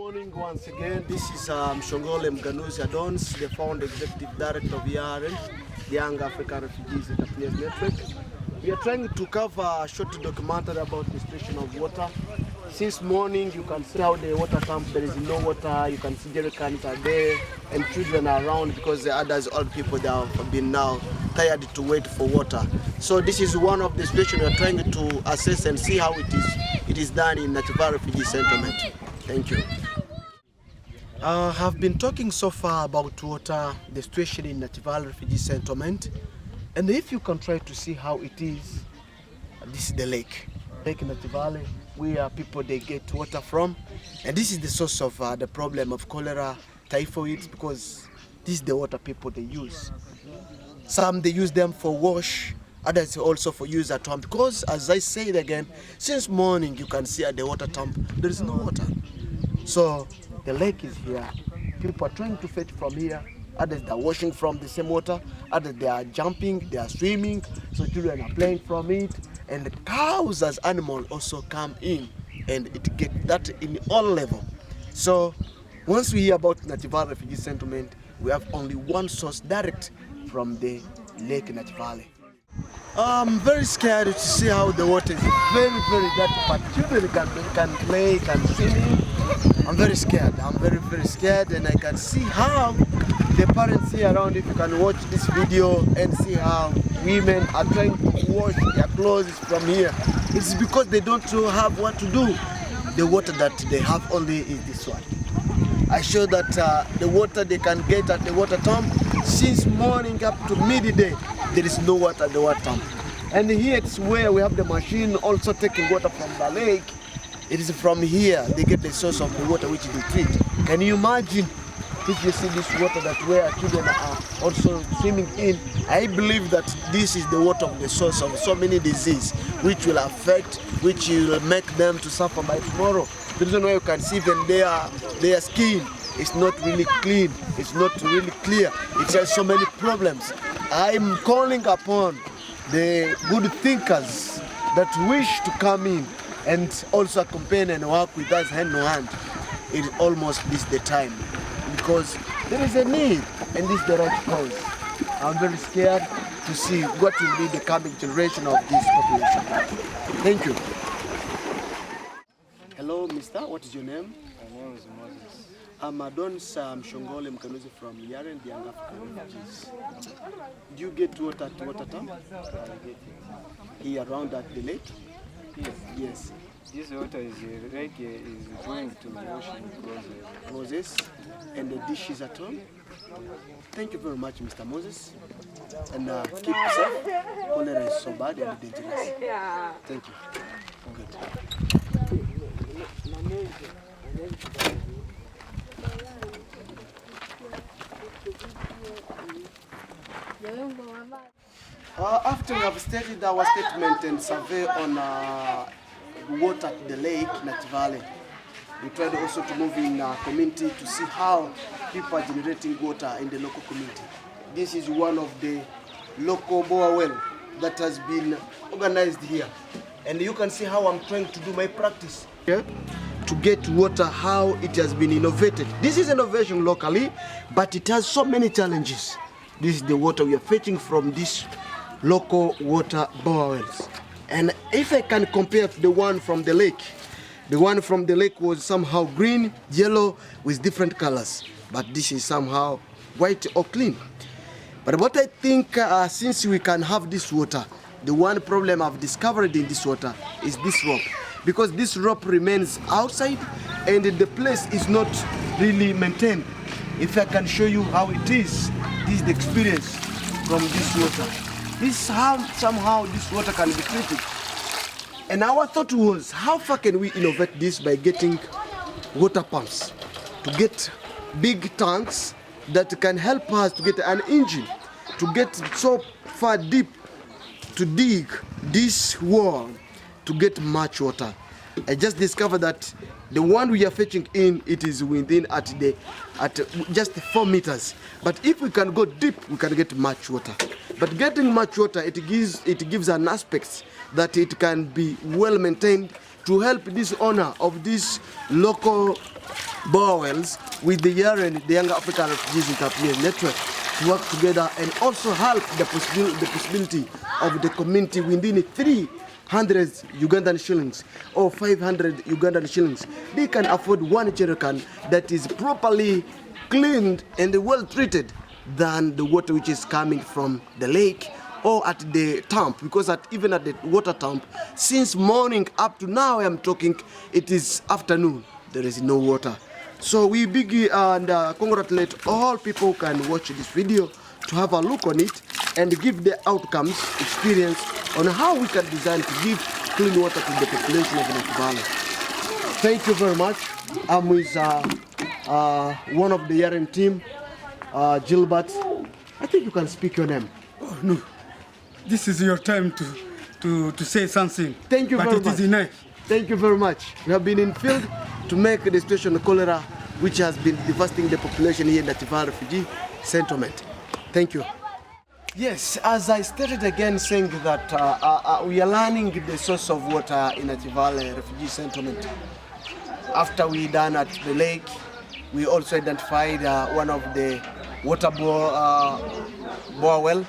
Morning once again. This is Mshongole Mganuzi Adons, the founder executive director of Yaren, the Young African Refugees Settlement Network. We are trying to cover a short documentary about the situation of water. Since morning, you can see how the water pump, there is no water. You can see jerry cans are there, and children are around because the others, old people, that have been now tired to wait for water. So this is one of the situations we are trying to assess and see how it is done in Nakivale Refugee Settlement. Thank you. I have been talking so far about water, the situation in Nakivale Refugee Settlement, and if you can try to see how it is, this is the lake. Lake Nakivale, where people they get water from, and this is the source of the problem of cholera, typhoid, because this is the water people they use. Some they use them for wash, others also for use at home, because as I said again, since morning you can see at the water tank there is no water. So the lake is here. People are trying to fetch from here. Others they are washing from the same water. Others they are jumping, they are swimming. So children are playing from it. And the cows as animals also come in, and it gets that in all level. So once we hear about Nakivale Refugee Settlement, we have only one source direct from the lake Nakivale. I'm very scared to see how the water is very dirty, but children can play, can swim. I'm very scared. I'm very scared, and I can see how the parents here around, if you can watch this video and see how women are trying to wash their clothes from here. It's because they don't have what to do. The water that they have only is this one. I show that the water they can get at the water tank, since morning up to midday, there is no water at the water tank. And here it's where we have the machine also taking water from the lake. It is from here they get the source of the water which they treat. Can you imagine if you see this water that where children are also swimming in? I believe that this is the water of the source of so many diseases which will affect, which will make them to suffer by tomorrow. The reason why you can see even their skin is not really clean, it's not really clear. It has so many problems. I'm calling upon the good thinkers that wish to come in and also accompany and work with us hand in hand. It almost is the time, because there is a need and this is the right cause. I'm very scared to see what will be the coming generation of this population. Thank you. Hello, mister. What is your name? My name is Moses. I'm Adons Mshongole Mganuzi from Yaren, the Young African Refugees. Do you get water at water tank? I get it. Here around at the lake? Yes. Yes. This water is going to washing Moses, and the dishes at home. Thank you very much, Mr. Moses. And keep safe. Cholera is so bad and dangerous. Thank you. Good. After we have stated our statement and survey on water at the lake Nakivale, we tried also to move in community to see how people are generating water in the local community. This is one of the local bore well that has been organized here. And you can see how I'm trying to do my practice here to get water, how it has been innovated. This is innovation locally, but it has so many challenges. This is the water we are fetching from these local water borewells. And if I can compare to the one from the lake was somehow green, yellow, with different colors. But this is somehow white or clean. But what I think, since we can have this water, the one problem I've discovered in this water is this rope. Because this rope remains outside and the place is not really maintained. If I can show you how it is, this is the experience from this water. This is how somehow this water can be treated. And our thought was, how far can we innovate this by getting water pumps, to get big tanks that can help us to get an engine, to get so far deep to dig this wall to get much water. I just discovered that the one we are fetching in, it is within at just 4 meters. But if we can go deep, we can get much water. But getting much water, it gives an aspect that it can be well maintained to help this owner of this local borewells with the Yaren, the Young African Refugees Settlement Network, to work together and also help the possibility of the community within 300 Ugandan shillings or 500 Ugandan shillings. They can afford one jerrycan that is properly cleaned and well treated than the water which is coming from the lake or at the dump, because even at the water dump, since morning up to now I am talking, it is afternoon, there is no water. So we begin and congratulate all people who can watch this video to have a look on it and give the outcomes, experience on how we can design to give clean water to the population of Nakivale. Thank you very much. I'm with one of the Yaren team, Gilbert. I think you can speak your name. Oh no, this is your time to say something. Thank you very much. But it is enough. Thank you very much. We have been in field to make the situation of cholera, which has been devastating the population here in Nakivale Refugee Settlement. Thank you. Yes, as I stated again, saying that we are learning the source of water in Nakivale Refugee Settlement. After we done at the lake, we also identified one of the water bore well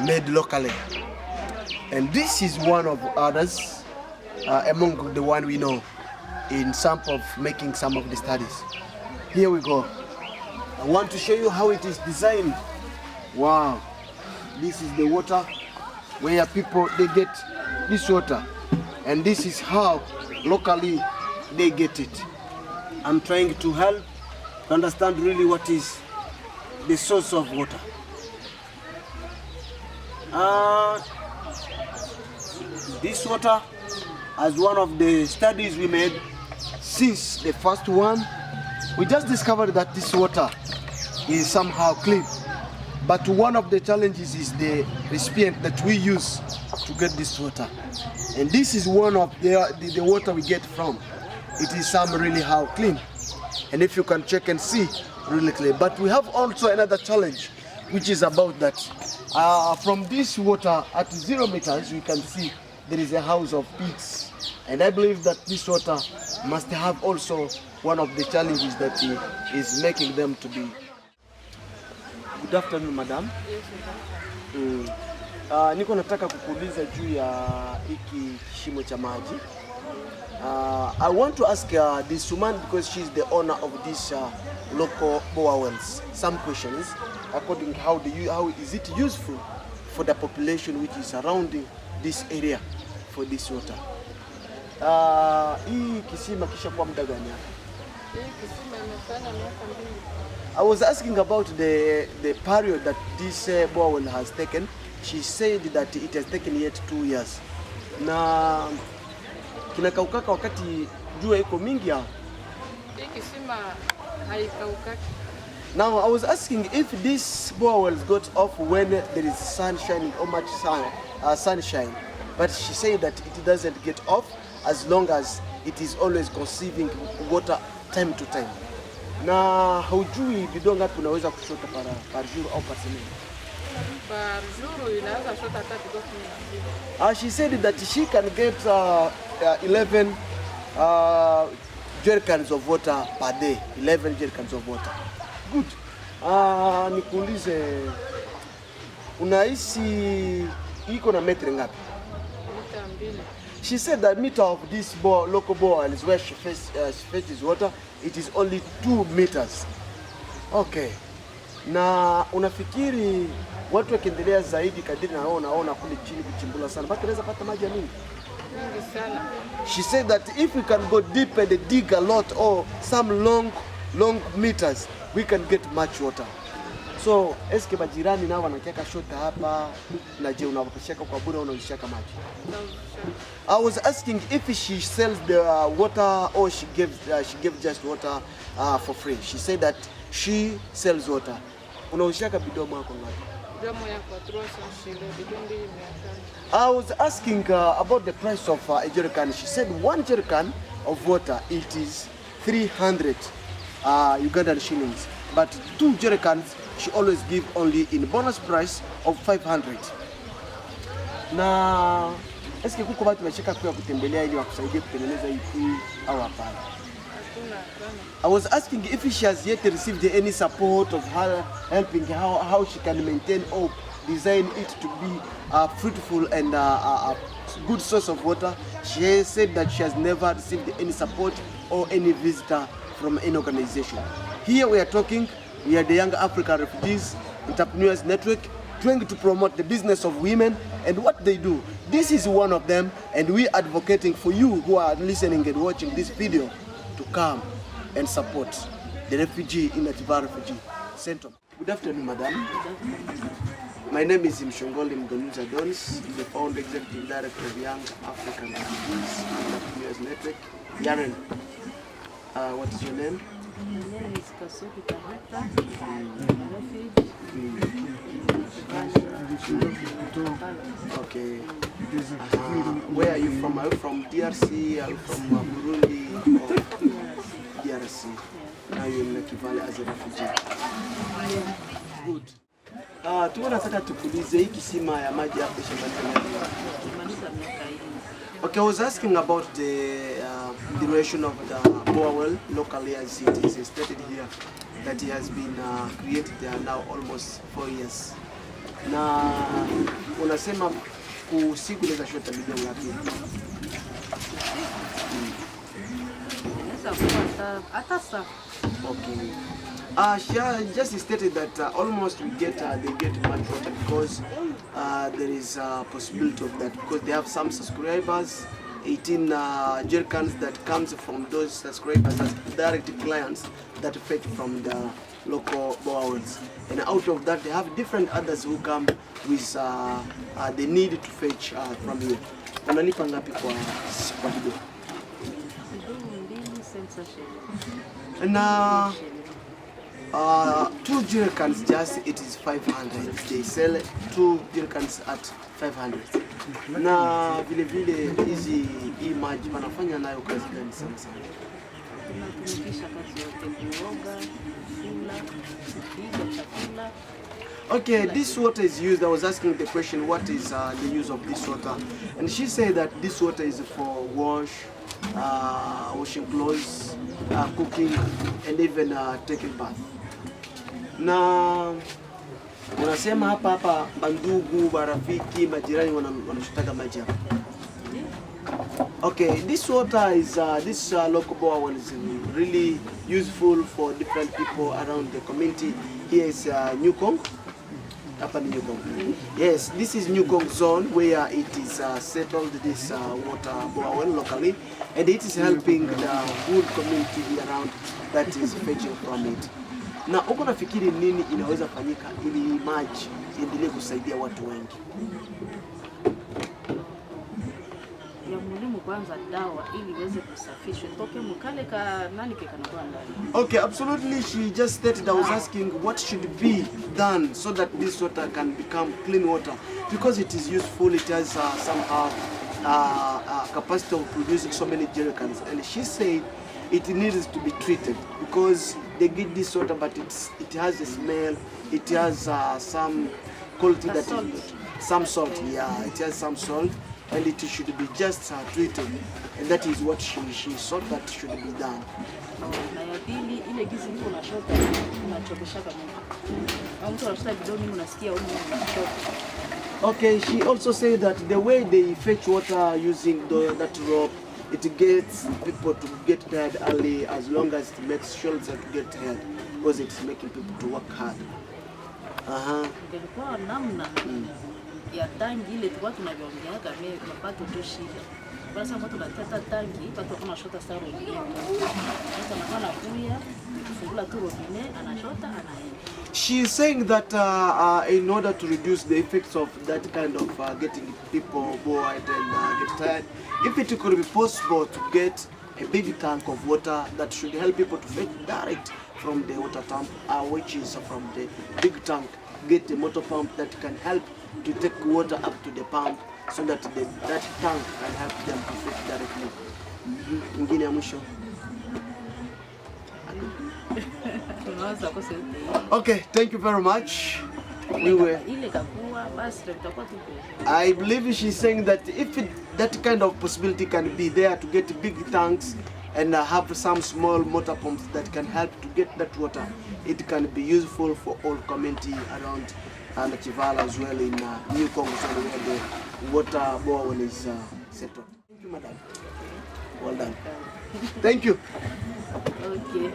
made locally. And this is one of others among the one we know in some of making some of the studies. Here we go. I want to show you how it is designed. Wow. This is the water where people, they get this water. And this is how locally they get it. I'm trying to help to understand really what is the source of water. This water, as one of the studies we made since the first one, we just discovered that this water is somehow clean. But one of the challenges is the recipient that we use to get this water. And this is one of the water we get from. It is some really how clean. And if you can check and see, really clean. But we have also another challenge, which is about that from this water at 0 meters, we can see there is a house of pigs. And I believe that this water must have also one of the challenges that is making them to be. Good afternoon, madam. Yes, niko nataka kukuuliza juu ya hiki kishimo cha maji. I want to ask this woman, because she's the owner of this local bore wells, some questions according to how is it useful for the population which is surrounding this area for this water. Hii kisima kisha kwa muda gani hapa? hii kisima imefanya miaka 2. I was asking about the period that this borewell has taken. She said that it has taken yet 2 years. Na kinakaukaka wakati jua iko mingi hapa. Hii kisima haikaukaki. Now I was asking if this borewell got off when there is sun shining or much sunshine, but she said that it doesn't get off as long as it is always conceiving water time to time. Na haujui bidonga ngapi unaweza kushota par jour au par semaine? Par jour inaweza shota hata bidonga 12. She said that she can get 11 jerrycans of water per day. 11 jerrycans of water. Good. Nikuulize, unahisi iko na metri ngapi? Mita 2. She said that meter of this local borewell is where she fetches water. It is only 2 meters. Okay. Na unafikiri watu wakiendelea zaidi kadiri na wao naona kule chini kuchimbula sana, bado tunaweza pata maji mingi? Mingi sana. She said that if we can go deep and dig a lot or some long meters, we can get much water. So, eske majirani nao wanakiaka shota hapa, na je unawapesheka kwa bure au unauzishaka maji? I was asking if she sells the water or she gives just water for free. She said that she sells water. Unauzishaka bidomo yako ngapi? Bidomo yako 300 shile, bidomo 200. I was asking about the price of a jerrycan. She said 1 jerrycan of water, it is 300 Ugandan shillings. But 2 jerrycans she always give only in bonus price of 500. Na eske kuko watu washaka kwa kutembelea ili wakusaidie kutengeneza hii au hapana? I was asking if she has yet received any support of her helping how she can maintain or design it to be fruitful and a good source of water. She has said that she has never received any support or any visitor from any organization. Here we are talking, we are the Young African Refugees Entrepreneurs Network, trying to promote the business of women and what they do. This is one of them, and we are advocating for you who are listening and watching this video to come and support the refugee in Nakivale Refugee Settlement. Good afternoon, madam. My name is Mshongole Mganuzi Adonis, the founder executive director of Young African Refugees Entrepreneurs Network. Yaren, what is your name? My name is Kasuki Tahata. Okay. Where are you from? Are you from DRC? Are you from Burundi? Or DRC? Now you're in Nakivale as a refugee. Good. Tuko nataka tukulize hii kisima ya maji hapo shambani. Okay, I was asking about the duration of the borewell locally, as it is stated here that it has been created now almost 4 years. Na unasema kusiku inaweza shota milioni ngapi? Okay. She just stated that almost they get much water because there is a possibility of that because they have some subscribers, 18 jerrycans that comes from those subscribers as direct clients that fetch from the local borewells, and out of that they have different others who come with the need to fetch from here. Unalipa ngapi kwa hiyo? Na 2 jerrycans just it is 500. They sell 2 jerrycans at 500. Na vile vile hizi hii maji wanafanya nayo kazi gani sana sana? Okay, this water is used. I was asking the question, what is the use of this water? And she said that this water is for washing clothes, cooking, and even taking bath. Na unasema hapa bandugu, barafiki, majirani wanashotaka maji hapa. Okay, this water is this local borewell is really useful for different people around the community. Here is Nyarugungu. Yes, this is Nyarugungu zone where it is settled this water borewell locally, and it is helping the whole community around that is fetching from it. Na uko nafikiri nini inaweza fanyika ili maji iendelee kusaidia watu wengi? Ya muhimu kwanza dawa ili iweze kusafishwa toke mkale ka nani kikanakuwa ndani. Okay, absolutely. She just stated, I was asking what should be done so that this water can become clean water because it is useful. It has somehow capacity of producing so many jerrycans, and she said it needs to be treated because they get this water, but it has a smell. It has some quality that salt. is some salt. Yeah, it has some salt, and it should be just treated, and that is what she thought that should be done. Na ya pili ile gizi niko na shota unachokesha kama mtu anashota bidoni unasikia huko unachota. Okay, she also said that the way they fetch water using that rope, it gets people to get tired early as long as it makes sure that to get tired because it's making people to work hard. Ilikuwa namna ya tangi ile tulikuwa tunavyoongea kama mapato tu shida. Basi hapo tunatata tangi, watu wanashota sasa roho. Sasa nakana kuya, kufungula tu robine, anashota anaenda. She is saying that in order to reduce the effects of that kind of getting people bored and get tired, if it could be possible to get a big tank of water that should help people to fetch direct from the water tank, which is from the big tank, get a motor pump that can help to take water up to the pump so that that tank can help them to fetch directly. Ingine ya mwisho. Okay, thank you very much. I believe she's saying that if that kind of possibility can be there to get big tanks and have some small motor pumps that can help to get that water. It can be useful for all community around Nakivale as well in New Congo, where the water borehole is settled. Thank you, madam. Well done. Thank you. Okay.